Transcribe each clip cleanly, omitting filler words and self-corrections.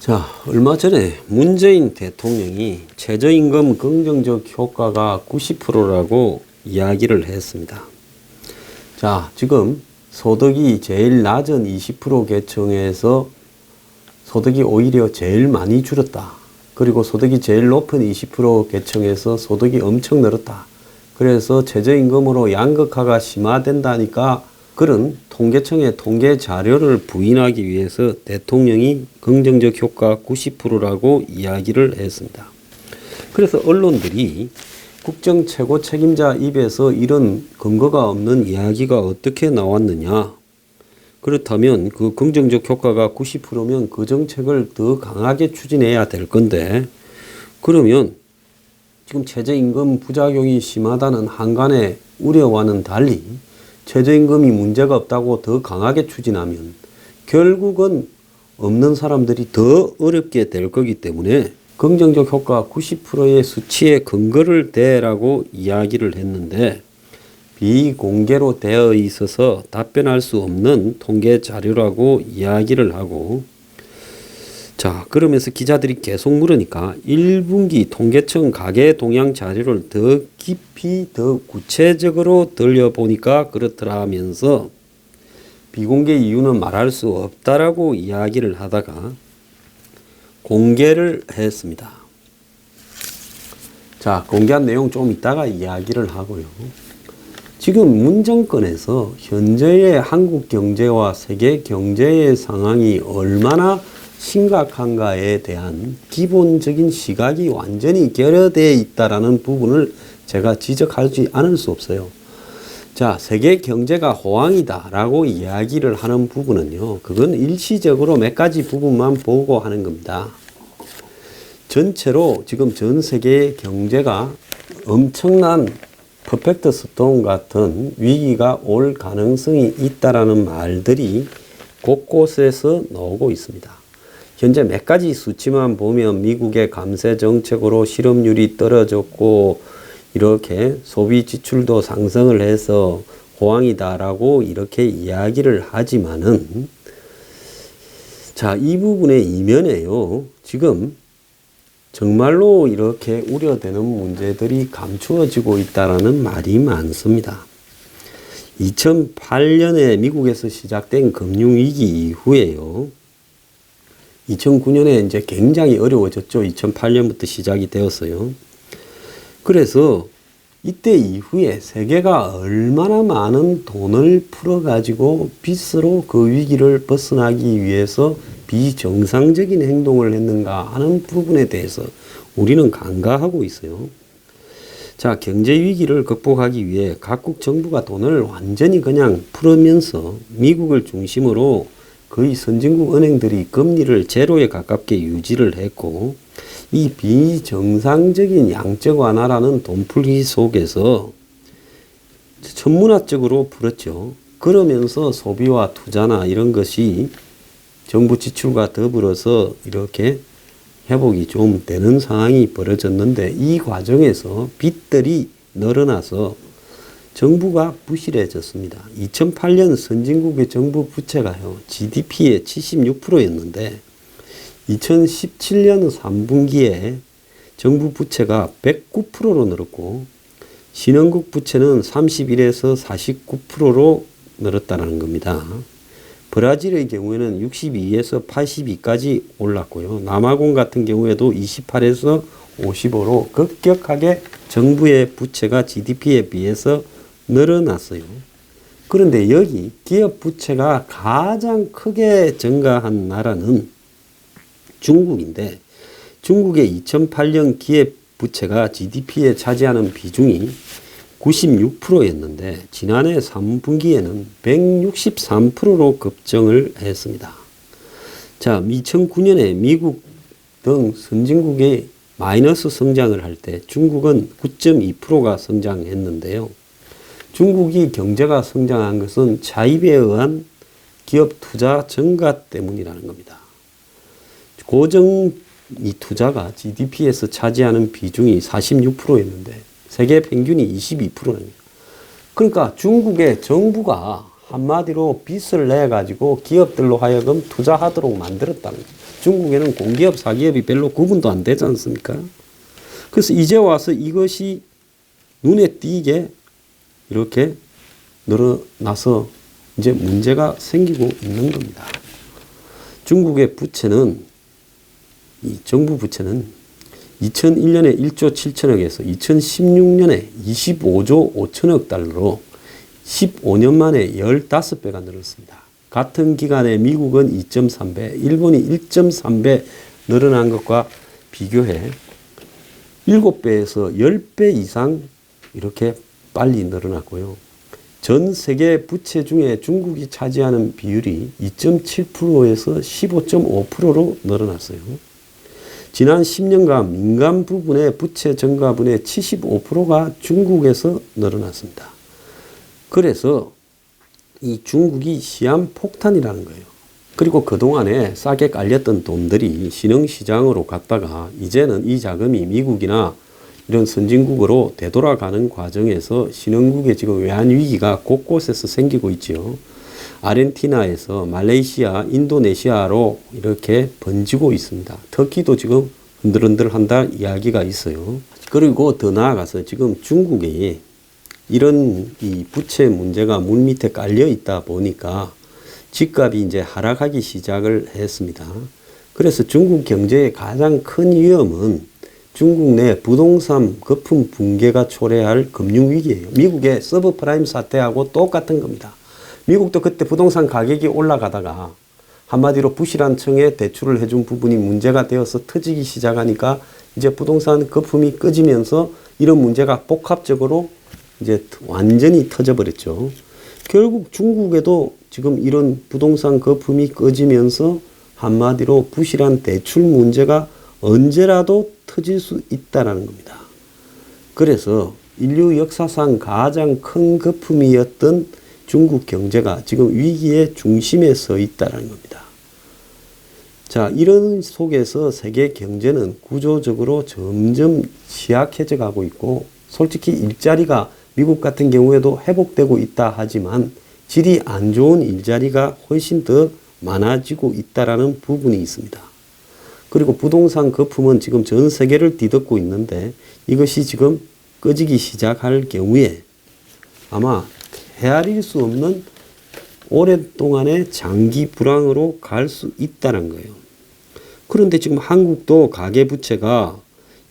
자, 얼마 전에 문재인 대통령이 최저임금 긍정적 효과가 90%라고 이야기를 했습니다. 자, 지금 소득이 제일 낮은 20% 계층에서 소득이 오히려 제일 많이 줄었다. 그리고 소득이 제일 높은 20% 계층에서 소득이 엄청 늘었다. 그래서 최저임금으로 양극화가 심화된다니까 그런 통계청의 통계 자료를 부인하기 위해서 대통령이 긍정적 효과 90%라고 이야기를 했습니다. 그래서 언론들이 국정 최고 책임자 입에서 이런 근거가 없는 이야기가 어떻게 나왔느냐. 그렇다면 그 긍정적 효과가 90%면 그 정책을 더 강하게 추진해야 될 건데, 그러면 지금 최저임금 부작용이 심하다는 한간의 우려와는 달리 최저임금이 문제가 없다고 더 강하게 추진하면 결국은 없는 사람들이 더 어렵게 될 거기 때문에 긍정적 효과 90%의 수치에 근거를 대라고 이야기를 했는데, 비공개로 되어 있어서 답변할 수 없는 통계 자료라고 이야기를 하고, 자, 그러면서 기자들이 계속 물으니까 1분기 통계청 가계 동향 자료를 더 깊이 더 구체적으로 들려보니까 그렇더라 하면서 비공개 이유는 말할 수 없다라고 이야기를 하다가 공개를 했습니다. 자, 공개한 내용 좀 이따가 이야기를 하고요. 지금 문 정권에서 현재의 한국 경제와 세계 경제의 상황이 얼마나 심각한가에 대한 기본적인 시각이 완전히 결여되어 있다라는 부분을 제가 지적하지 않을 수 없어요. 자, 세계 경제가 호황이다라고 이야기를 하는 부분은요, 그건 일시적으로 몇 가지 부분만 보고 하는 겁니다. 전체로 지금 전 세계의 경제가 엄청난 퍼펙트 스톰 같은 위기가 올 가능성이 있다라는 말들이 곳곳에서 나오고 있습니다. 현재 몇 가지 수치만 보면 미국의 감세 정책으로 실업률이 떨어졌고 이렇게 소비 지출도 상승을 해서 호황이다라고 이렇게 이야기를 하지만은, 자, 이 부분의 이면에요, 지금 정말로 이렇게 우려되는 문제들이 감추어지고 있다라는 말이 많습니다. 2008년에 미국에서 시작된 금융위기 이후에요, 2009년에 이제 굉장히 어려워졌죠. 2008년부터 시작이 되었어요. 그래서 이때 이후에 세계가 얼마나 많은 돈을 풀어가지고 빚으로 그 위기를 벗어나기 위해서 비정상적인 행동을 했는가 하는 부분에 대해서 우리는 간과하고 있어요. 자, 경제 위기를 극복하기 위해 각국 정부가 돈을 완전히 그냥 풀으면서 미국을 중심으로 거의 선진국 은행들이 금리를 제로에 가깝게 유지를 했고, 이 비정상적인 양적 완화라는 돈풀기 속에서 천문학적으로 풀었죠. 그러면서 소비와 투자나 이런 것이 정부 지출과 더불어서 이렇게 회복이 좀 되는 상황이 벌어졌는데, 이 과정에서 빚들이 늘어나서 정부가 부실해졌습니다. 2008년 선진국의 정부 부채가요, GDP의 76%였는데 2017년 3분기에 정부 부채가 109%로 늘었고 신흥국 부채는 31에서 49%로 늘었다는 겁니다. 브라질의 경우에는 62에서 82까지 올랐고요. 남아공 같은 경우에도 28에서 55로 급격하게 정부의 부채가 GDP에 비해서 늘어났어요. 그런데 여기 기업 부채가 가장 크게 증가한 나라는 중국인데, 중국의 2008년 기업 부채가 GDP에 차지하는 비중이 96%였는데 지난해 3분기에는 163%로 급증을 했습니다. 자, 2009년에 미국 등 선진국이 마이너스 성장을 할 때 중국은 9.2%가 성장했는데요. 중국이 경제가 성장한 것은 차입에 의한 기업 투자 증가 때문이라는 겁니다. 고정 이 투자가 GDP에서 차지하는 비중이 46%였는데 세계 평균이 22%입니다. 그러니까 중국의 정부가 한마디로 빚을 내 가지고 기업들로 하여금 투자하도록 만들었다는 거예요. 중국에는 공기업, 사기업이 별로 구분도 안 되지 않습니까? 그래서 이제 와서 이것이 눈에 띄게 이렇게 늘어나서 이제 문제가 생기고 있는 겁니다. 중국의 부채는, 이 정부 부채는 2001년에 1조 7천억에서 2016년에 25조 5천억 달러로 15년 만에 15배가 늘었습니다. 같은 기간에 미국은 2.3배, 일본이 1.3배 늘어난 것과 비교해 7배에서 10배 이상 이렇게 빨리 늘어났고요. 전 세계 부채 중에 중국이 차지하는 비율이 2.7%에서 15.5%로 늘어났어요. 지난 10년간 민간 부분의 부채 증가분의 75%가 중국에서 늘어났습니다. 그래서 이 중국이 시한폭탄이라는 거예요. 그리고 그동안에 싸게 깔렸던 돈들이 신흥시장으로 갔다가 이제는 이 자금이 미국이나 이런 선진국으로 되돌아가는 과정에서 신흥국의 지금 외환위기가 곳곳에서 생기고 있지요. 아르헨티나에서 말레이시아, 인도네시아로 이렇게 번지고 있습니다. 터키도 지금 흔들흔들한다 이야기가 있어요. 그리고 더 나아가서 지금 중국이 이런 이 부채 문제가 물밑에 깔려 있다 보니까 집값이 이제 하락하기 시작을 했습니다. 그래서 중국 경제의 가장 큰 위험은 중국 내 부동산 거품 붕괴가 초래할 금융위기예요. 미국의 서브프라임 사태하고 똑같은 겁니다. 미국도 그때 부동산 가격이 올라가다가 한마디로 부실한 층에 대출을 해준 부분이 문제가 되어서 터지기 시작하니까 이제 부동산 거품이 꺼지면서 이런 문제가 복합적으로 이제 완전히 터져버렸죠. 결국 중국에도 지금 이런 부동산 거품이 꺼지면서 한마디로 부실한 대출 문제가 언제라도 터질 수 있다는 겁니다. 그래서 인류 역사상 가장 큰 거품이었던 중국 경제가 지금 위기의 중심에 서 있다는 겁니다. 자, 이런 속에서 세계 경제는 구조적으로 점점 취약해져 가고 있고, 솔직히 일자리가 미국 같은 경우에도 회복되고 있다 하지만 질이 안 좋은 일자리가 훨씬 더 많아지고 있다라는 부분이 있습니다. 그리고 부동산 거품은 지금 전 세계를 뒤덮고 있는데 이것이 지금 꺼지기 시작할 경우에 아마 헤아릴 수 없는 오랫동안의 장기 불황으로 갈 수 있다는 거예요. 그런데 지금 한국도 가계부채가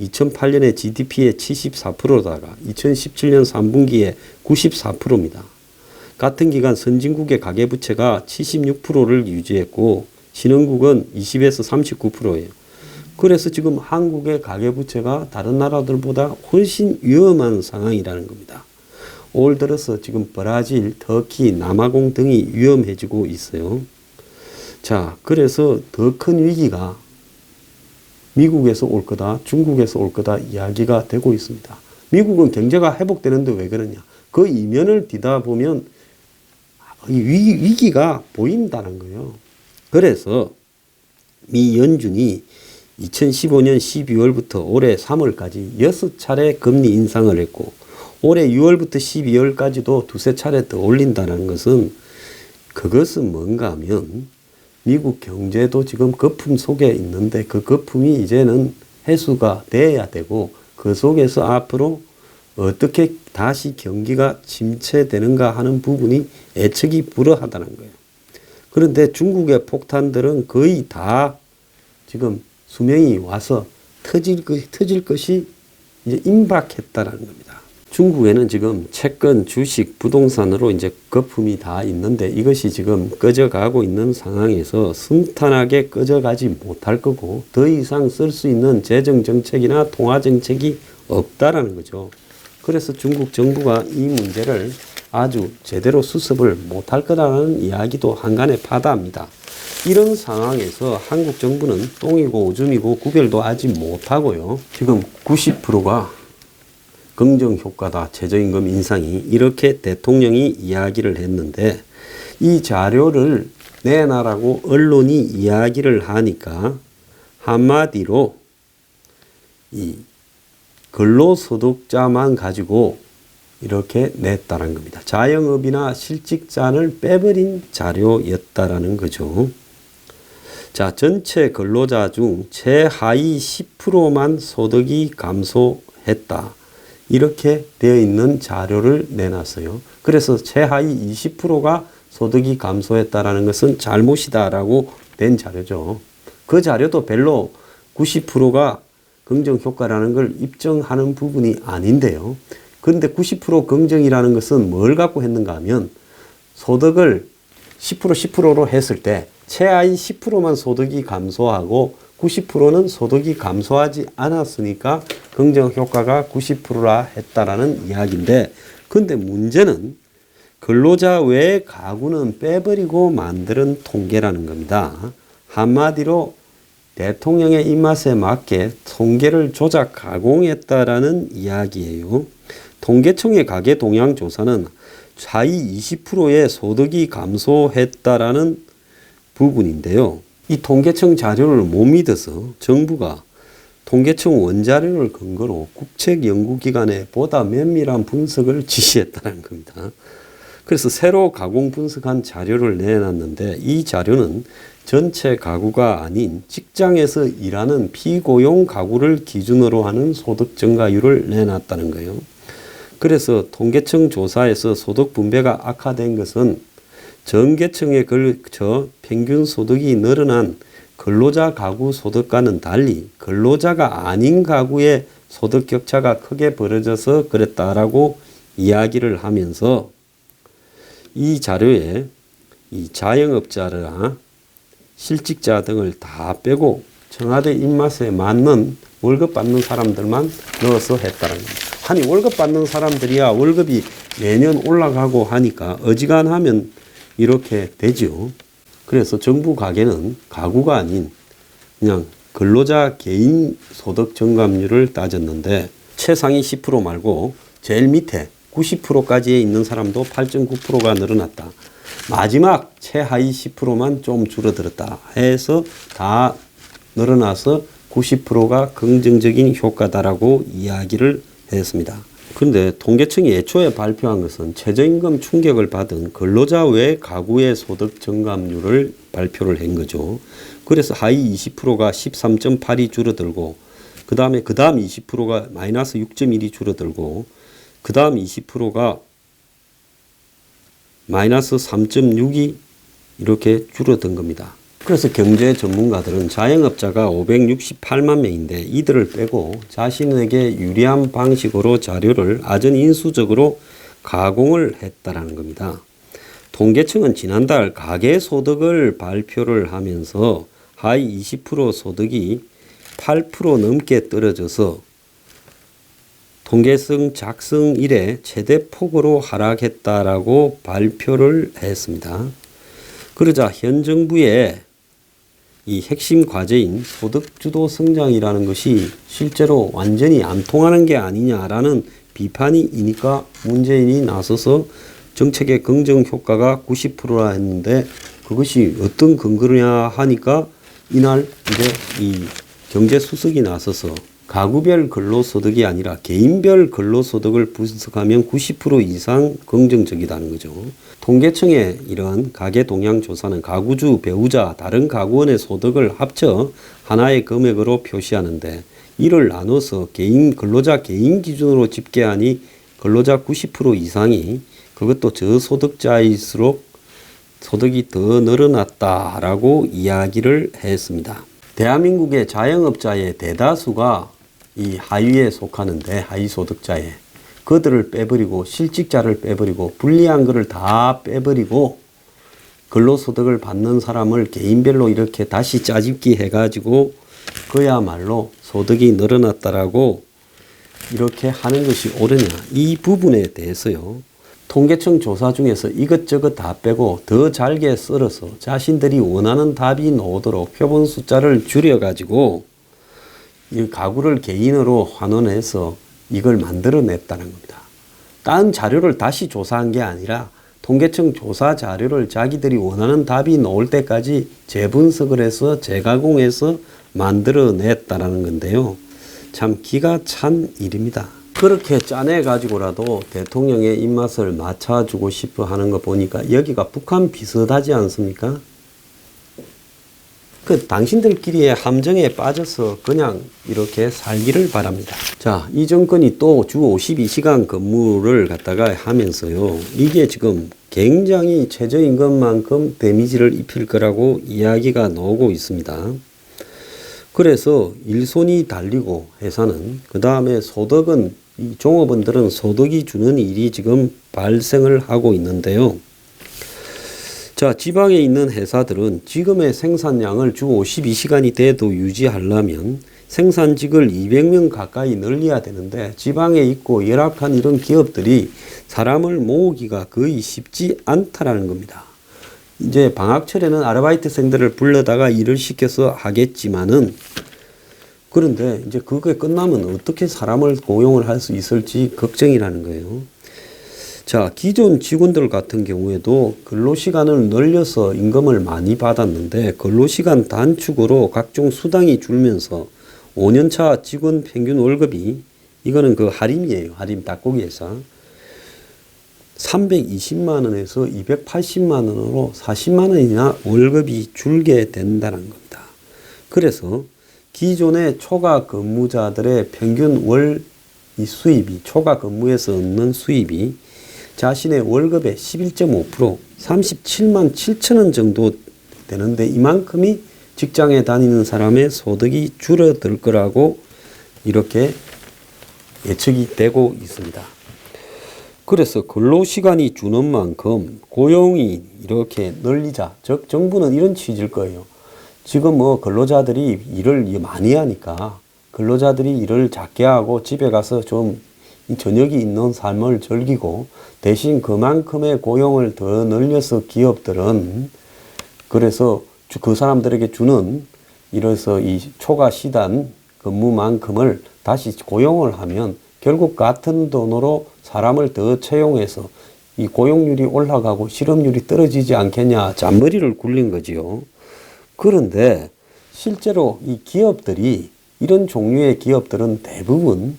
2008년에 GDP의 74%다가 2017년 3분기에 94%입니다. 같은 기간 선진국의 가계부채가 76%를 유지했고 신흥국은 20에서 39%예요. 그래서 지금 한국의 가계부채가 다른 나라들보다 훨씬 위험한 상황이라는 겁니다. 올 들어서 지금 브라질, 터키, 남아공 등이 위험해지고 있어요. 자, 그래서 더 큰 위기가 미국에서 올 거다, 중국에서 올 거다 이야기가 되고 있습니다. 미국은 경제가 회복되는데 왜 그러냐? 그 이면을 뒤다 보면 이 위기가 보인다는 거예요. 그래서 미 연준이 2015년 12월부터 올해 3월까지 6차례 금리 인상을 했고 올해 6월부터 12월까지도 두세 차례 더 올린다는 것은 그것은 뭔가 하면 미국 경제도 지금 거품 속에 있는데 그 거품이 이제는 해소가 돼야 되고 그 속에서 앞으로 어떻게 다시 경기가 침체되는가 하는 부분이 예측이 불허하다는 거예요. 그런데 중국의 폭탄들은 거의 다 지금 수명이 와서 터질 것이 이제 임박했다는 겁니다. 중국에는 지금 채권, 주식, 부동산으로 이제 거품이 다 있는데 이것이 지금 꺼져가고 있는 상황에서 순탄하게 꺼져가지 못할 거고 더 이상 쓸 수 있는 재정정책이나 통화정책이 없다라는 거죠. 그래서 중국 정부가 이 문제를 아주 제대로 수습을 못할 거라는 이야기도 한간에 파다합니다. 이런 상황에서 한국 정부는 똥이고 오줌이고 구별도 하지 못하고요. 지금 90%가 긍정효과다, 최저임금 인상이, 이렇게 대통령이 이야기를 했는데 이 자료를 내놔라고 언론이 이야기를 하니까 한마디로 이 근로소득자만 가지고 이렇게 냈다는 겁니다. 자영업이나 실직자를 빼버린 자료였다라는 거죠. 자, 전체 근로자 중 최하위 10%만 소득이 감소했다. 이렇게 되어 있는 자료를 내놨어요. 그래서 최하위 20%가 소득이 감소했다라는 것은 잘못이다라고 된 자료죠. 그 자료도 별로 90%가 긍정 효과라는 걸 입증하는 부분이 아닌데요. 그런데 90% 긍정이라는 것은 뭘 갖고 했는가 하면 소득을 10%로 했을 때 최하위 10%만 소득이 감소하고 90%는 소득이 감소하지 않았으니까 긍정 효과가 90%라 했다라는 이야기인데, 근데 문제는 근로자 외 가구는 빼버리고 만드는 통계라는 겁니다. 한마디로 대통령의 입맛에 맞게 통계를 조작 가공했다라는 이야기예요. 통계청의 가계 동향 조사는 하위 20%의 소득이 감소했다라는 부분인데요. 이 통계청 자료를 못 믿어서 정부가 통계청 원자료를 근거로 국책연구기관에 보다 면밀한 분석을 지시했다는 겁니다. 그래서 새로 가공 분석한 자료를 내놨는데, 이 자료는 전체 가구가 아닌 직장에서 일하는 비고용 가구를 기준으로 하는 소득 증가율을 내놨다는 거예요. 그래서 통계청 조사에서 소득 분배가 악화된 것은 전계청에 걸쳐 평균 소득이 늘어난 근로자 가구 소득과는 달리 근로자가 아닌 가구의 소득 격차가 크게 벌어져서 그랬다라고 이야기를 하면서, 이 자료에 이 자영업자나 실직자 등을 다 빼고 청와대 입맛에 맞는 월급 받는 사람들만 넣어서 했다는 겁니다. 아니, 월급 받는 사람들이야 월급이 매년 올라가고 하니까 어지간하면 이렇게 되죠. 그래서 정부 가계는 가구가 아닌 그냥 근로자 개인 소득 증감률을 따졌는데, 최상위 10% 말고 제일 밑에 90%까지에 있는 사람도 8.9%가 늘어났다. 마지막 최하위 10%만 좀 줄어들었다 해서 다 늘어나서 90%가 긍정적인 효과다라고 이야기를 했습니다. 그런데 통계청이 애초에 발표한 것은 최저임금 충격을 받은 근로자 외 가구의 소득 증감률을 발표를 한 거죠. 그래서 하위 20%가 13.8이 줄어들고, 그 다음 20%가 마이너스 6.1이 줄어들고, 그 다음 20%가 마이너스 3.6이 이렇게 줄어든 겁니다. 그래서 경제 전문가들은 자영업자가 568만 명인데 이들을 빼고 자신에게 유리한 방식으로 자료를 아전인수적으로 가공을 했다라는 겁니다. 통계청은 지난달 가계소득을 발표를 하면서 하위 20% 소득이 8% 넘게 떨어져서 통계성 작성 이래 최대 폭으로 하락했다라고 발표를 했습니다. 그러자 현 정부의 이 핵심 과제인 소득주도 성장이라는 것이 실제로 완전히 안 통하는 게 아니냐라는 비판이 있으니까 문재인이 나서서 정책의 긍정 효과가 90%라 했는데, 그것이 어떤 근거냐 하니까 이날 이제 이 경제수석이 나서서 가구별 근로소득이 아니라 개인별 근로소득을 분석하면 90% 이상 긍정적이라는 거죠. 통계청의 이런 가계동향조사는 가구주, 배우자, 다른 가구원의 소득을 합쳐 하나의 금액으로 표시하는데, 이를 나눠서 근로자 개인 기준으로 집계하니 근로자 90% 이상이, 그것도 저소득자일수록 소득이 더 늘어났다라고 이야기를 했습니다. 대한민국의 자영업자의 대다수가 이 하위에 속하는데, 하위 소득자에 그들을 빼버리고 실직자를 빼버리고 불리한 것을 다 빼버리고 근로소득을 받는 사람을 개인별로 이렇게 다시 짜집기 해가지고 그야말로 소득이 늘어났다라고 이렇게 하는 것이 옳으냐, 이 부분에 대해서요, 통계청 조사 중에서 이것저것 다 빼고 더 잘게 썰어서 자신들이 원하는 답이 나오도록 표본 숫자를 줄여가지고 이 가구를 개인으로 환원해서 이걸 만들어냈다는 겁니다. 다른 자료를 다시 조사한 게 아니라 통계청 조사 자료를 자기들이 원하는 답이 나올 때까지 재분석을 해서 재가공해서 만들어냈다는 건데요. 참 기가 찬 일입니다. 그렇게 짜내가지고라도 대통령의 입맛을 맞춰주고 싶어 하는 거 보니까 여기가 북한 비슷하지 않습니까? 당신들끼리의 함정에 빠져서 그냥 이렇게 살기를 바랍니다. 자, 이 정권이 또 주 52시간 근무를 갖다가 하면서요. 이게 지금 굉장히 최저임금만큼 데미지를 입힐 거라고 이야기가 나오고 있습니다. 그래서 일손이 달리고 회사는, 그 다음에 소득은, 이 종업원들은 소득이 주는 일이 지금 발생을 하고 있는데요. 자, 지방에 있는 회사들은 지금의 생산량을 주 52시간이 돼도 유지하려면 생산직을 200명 가까이 늘려야 되는데, 지방에 있고 열악한 이런 기업들이 사람을 모으기가 거의 쉽지 않다라는 겁니다. 이제 방학철에는 아르바이트생들을 불러다가 일을 시켜서 하겠지만은, 그런데 이제 그게 끝나면 어떻게 사람을 고용을 할 수 있을지 걱정이라는 거예요. 자, 기존 직원들 같은 경우에도 근로시간을 늘려서 임금을 많이 받았는데, 근로시간 단축으로 각종 수당이 줄면서 5년차 직원 평균 월급이, 이거는 그 할인이에요. 할인 닭고기 회사. 320만 원에서 280만 원으로 40만 원이나 월급이 줄게 된다는 겁니다. 그래서 기존의 초과 근무자들의 평균 월 이 수입이, 초과 근무에서 얻는 수입이 자신의 월급의 11.5%, 37만 7천 원 정도 되는데, 이만큼이 직장에 다니는 사람의 소득이 줄어들 거라고 이렇게 예측이 되고 있습니다. 그래서 근로시간이 주는 만큼 고용이 이렇게 늘리자. 즉, 정부는 이런 취지일 거예요. 지금 뭐 근로자들이 일을 많이 하니까 근로자들이 일을 작게 하고 집에 가서 좀 저녁이 있는 삶을 즐기고, 대신 그만큼의 고용을 더 늘려서 기업들은, 그래서 그 사람들에게 주는 이래서 이 초과 시단 근무만큼을 다시 고용을 하면 결국 같은 돈으로 사람을 더 채용해서 이 고용률이 올라가고 실업률이 떨어지지 않겠냐, 잔머리를 굴린 거지요. 그런데 실제로 이 기업들이, 이런 종류의 기업들은 대부분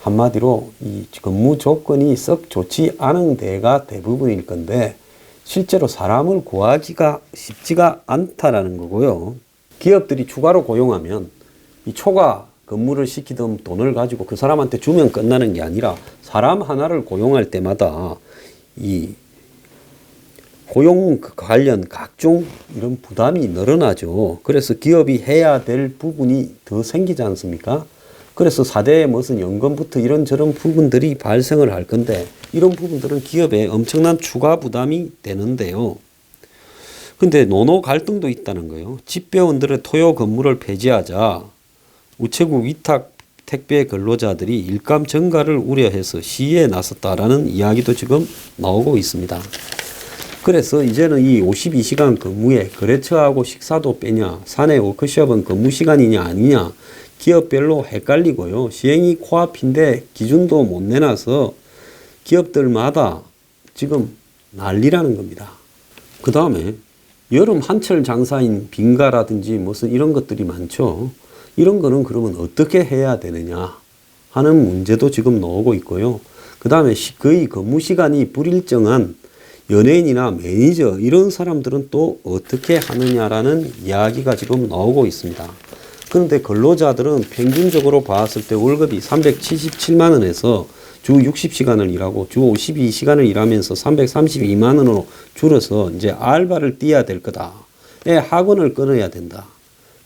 한마디로 이 근무 조건이 썩 좋지 않은 데가 대부분일 건데, 실제로 사람을 구하기가 쉽지가 않다라는 거고요. 기업들이 추가로 고용하면 이 초과 근무를 시키던 돈을 가지고 그 사람한테 주면 끝나는 게 아니라, 사람 하나를 고용할 때마다 이 고용 관련 각종 이런 부담이 늘어나죠. 그래서 기업이 해야 될 부분이 더 생기지 않습니까? 그래서 4대 무슨 연금부터 이런저런 부분들이 발생을 할 건데, 이런 부분들은 기업에 엄청난 추가 부담이 되는데요. 근데 노노 갈등도 있다는 거예요. 집배원들의 토요 근무를 폐지하자 우체국 위탁 택배 근로자들이 일감 증가를 우려해서 시위에 나섰다라는 이야기도 지금 나오고 있습니다. 그래서 이제는 이 52시간 근무에 거래처하고 식사도 빼냐, 사내 워크숍은 근무 시간이냐 아니냐, 기업별로 헷갈리고요. 시행이 코앞인데 기준도 못 내놔서 기업들마다 지금 난리라는 겁니다. 그 다음에 여름 한철 장사인 빙가라든지 무슨 이런 것들이 많죠. 이런 거는 그러면 어떻게 해야 되느냐 하는 문제도 지금 나오고 있고요. 그 다음에 거의 근무 시간이 불일정한 연예인이나 매니저 이런 사람들은 또 어떻게 하느냐라는 이야기가 지금 나오고 있습니다. 그런데 근로자들은 평균적으로 봤을 때 월급이 377만 원에서 주 60시간을 일하고 주 52시간을 일하면서 332만 원으로 줄어서 이제 알바를 뛰어야 될 거다. 학원을 끊어야 된다.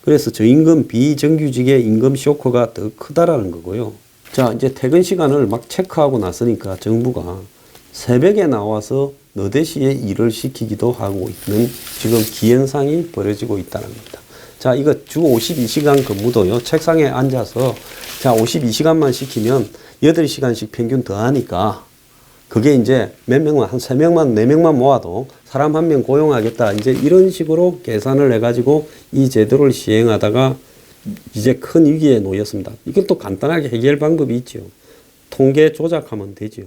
그래서 저임금 비정규직의 임금 쇼크가 더 크다라는 거고요. 자, 이제 퇴근 시간을 막 체크하고 나서니까 정부가 새벽에 나와서 너댓시에 일을 시키기도 하고 있는 지금 기현상이 벌어지고 있다는 겁니다. 자, 이거 주 52시간 근무도요. 책상에 앉아서 자, 52시간만 시키면 8시간씩 평균 더 하니까 그게 이제 몇 명만, 한 3명만, 4명만 모아도 사람 1명 고용하겠다. 이제 이런 식으로 계산을 해가지고 이 제도를 시행하다가 이제 큰 위기에 놓였습니다. 이것도 간단하게 해결 방법이 있죠. 통계 조작하면 되죠.